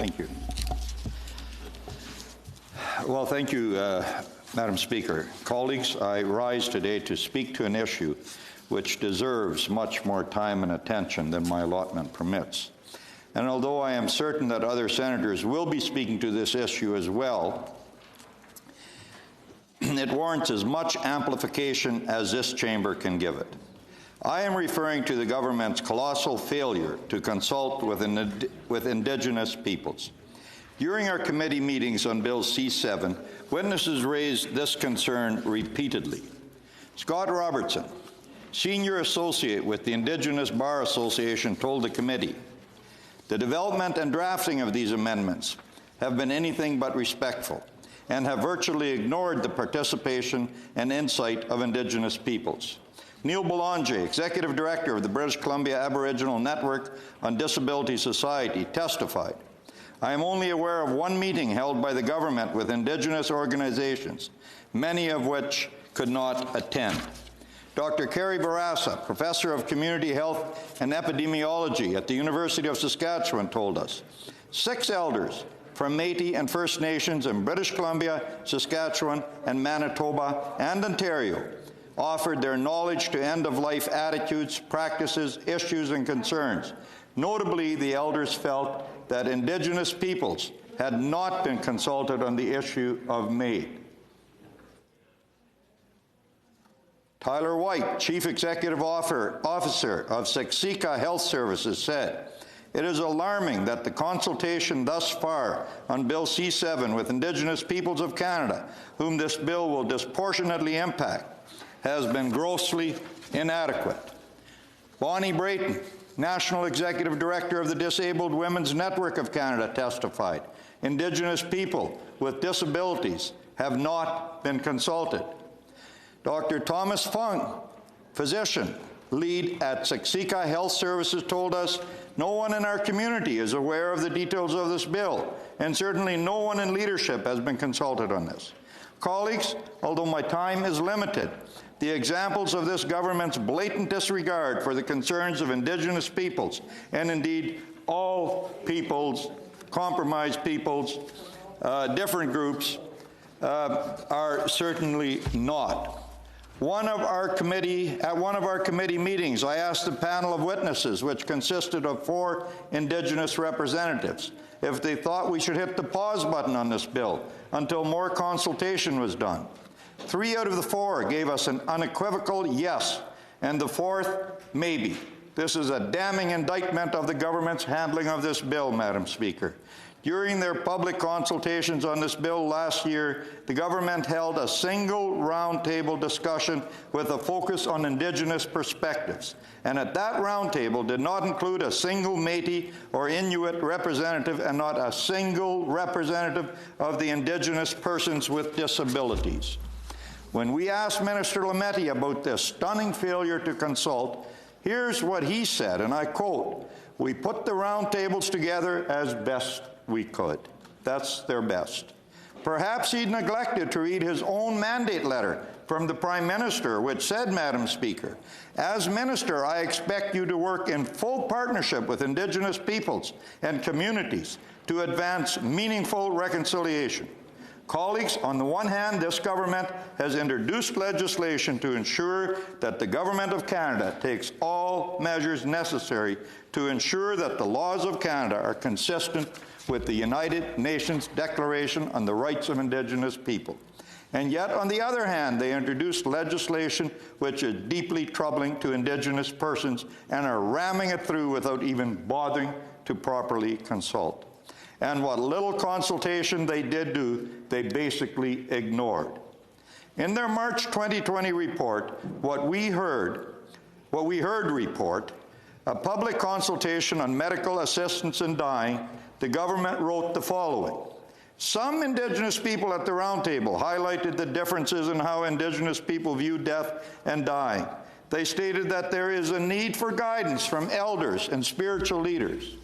Thank you. Well, thank you, Madam Speaker. Colleagues, I rise today to speak to an issue which deserves much more time and attention than my allotment permits. And although I am certain that other senators will be speaking to this issue as well, it warrants as much amplification as this chamber can give it. I am referring to the government's colossal failure to consult with Indigenous peoples. During our committee meetings on Bill C-7, witnesses raised this concern repeatedly. Scott Robertson, senior associate with the Indigenous Bar Association, told the committee, "The development and drafting of these amendments have been anything but respectful and have virtually ignored the participation and insight of Indigenous peoples." Neil Belanger, Executive Director of the British Columbia Aboriginal Network on Disability Society, testified, "I am only aware of one meeting held by the government with Indigenous organizations, many of which could not attend." Dr. Kerry Barassa, Professor of Community Health and Epidemiology at the University of Saskatchewan, told us, 6 elders from Métis and First Nations in British Columbia, Saskatchewan, and Manitoba and Ontario offered their knowledge to end-of-life attitudes, practices, issues, and concerns. Notably, the elders felt that Indigenous peoples had not been consulted on the issue of MAID. Tyler White, Chief Executive Officer of Siksika Health Services, said, "It is alarming that the consultation thus far on Bill C-7 with Indigenous peoples of Canada, whom this bill will disproportionately impact, has been grossly inadequate." Bonnie Brayton, National Executive Director of the Disabled Women's Network of Canada, testified, "Indigenous people with disabilities have not been consulted." Dr. Thomas Fung, physician, lead at Siksika Health Services, told us, "No one in our community is aware of the details of this bill, and certainly no one in leadership has been consulted on this." Colleagues, although my time is limited, the examples of this government's blatant disregard for the concerns of Indigenous peoples, and indeed all peoples, compromised peoples, different groups, are certainly not. At one of our committee meetings, I asked a panel of witnesses, which consisted of 4 Indigenous representatives, if they thought we should hit the pause button on this bill until more consultation was done. 3 out of the 4 gave us an unequivocal yes, and the 4th, maybe. This is a damning indictment of the government's handling of this bill, Madam Speaker. During their public consultations on this bill last year, the government held a single roundtable discussion with a focus on Indigenous perspectives, and at that roundtable did not include a single Métis or Inuit representative and not a single representative of the Indigenous persons with disabilities. When we asked Minister Lametti about this stunning failure to consult, here's what he said, and I quote, "We put the roundtables together as best we could." That's their best. Perhaps he neglected to read his own mandate letter from the Prime Minister, which said, Madam Speaker, "As Minister, I expect you to work in full partnership with Indigenous peoples and communities to advance meaningful reconciliation." Colleagues, on the one hand, this government has introduced legislation to ensure that the Government of Canada takes all measures necessary to ensure that the laws of Canada are consistent with the United Nations Declaration on the Rights of Indigenous People. And yet, on the other hand, they introduced legislation which is deeply troubling to Indigenous persons and are ramming it through without even bothering to properly consult. And what little consultation they did do, they basically ignored. In their March 2020 report, what we heard report, a public consultation on medical assistance in dying, the government wrote the following. Some Indigenous people at the roundtable highlighted the differences in how Indigenous people view death and dying. They stated that there is a need for guidance from elders and spiritual leaders.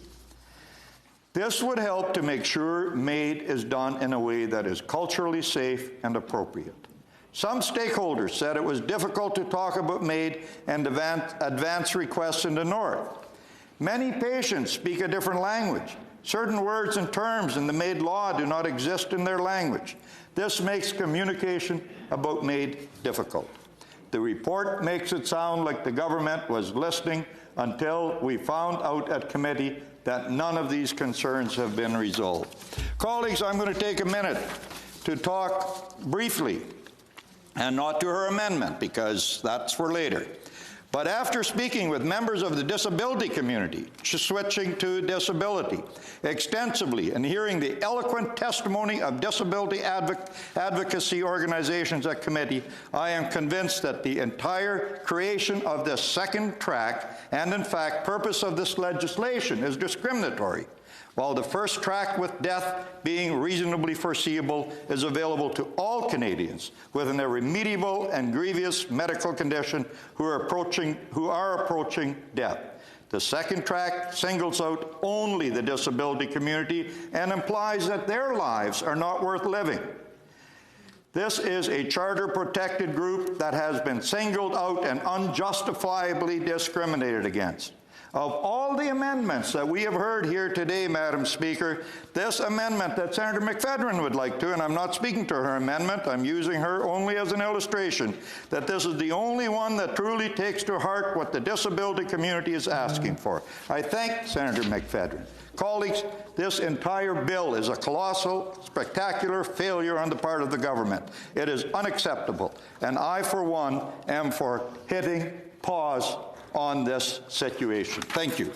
This would help to make sure MAID is done in a way that is culturally safe and appropriate. Some stakeholders said it was difficult to talk about MAID and advance requests in the North. Many patients speak a different language, Certain words and terms in the MAID law do not exist in their language. This makes communication about MAID difficult. The report makes it sound like the government was listening until we found out at committee that none of these concerns have been resolved. Colleagues, I'm going to take a minute to talk briefly, and not to her amendment, because that's for later. But after speaking with members of the disability community, switching to disability, extensively, and hearing the eloquent testimony of disability advocacy organizations at committee, I am convinced that the entire creation of this second track, and in fact purpose of this legislation, is discriminatory, while the first track, with death being reasonably foreseeable, is available to all Canadians with an irremediable and grievous medical condition who are approaching death. The second track singles out only the disability community and implies that their lives are not worth living. This is a charter-protected group that has been singled out and unjustifiably discriminated against. Of all the amendments that we have heard here today, Madam Speaker, this amendment that Senator McFedrin would like to, and I'm not speaking to her amendment, I'm using her only as an illustration, that this is the only one that truly takes to heart what the disability community is asking for. I thank Senator McFedrin. Colleagues, this entire bill is a colossal, spectacular failure on the part of the government. It is unacceptable, and I, for one, am for hitting pause on this situation. Thank you.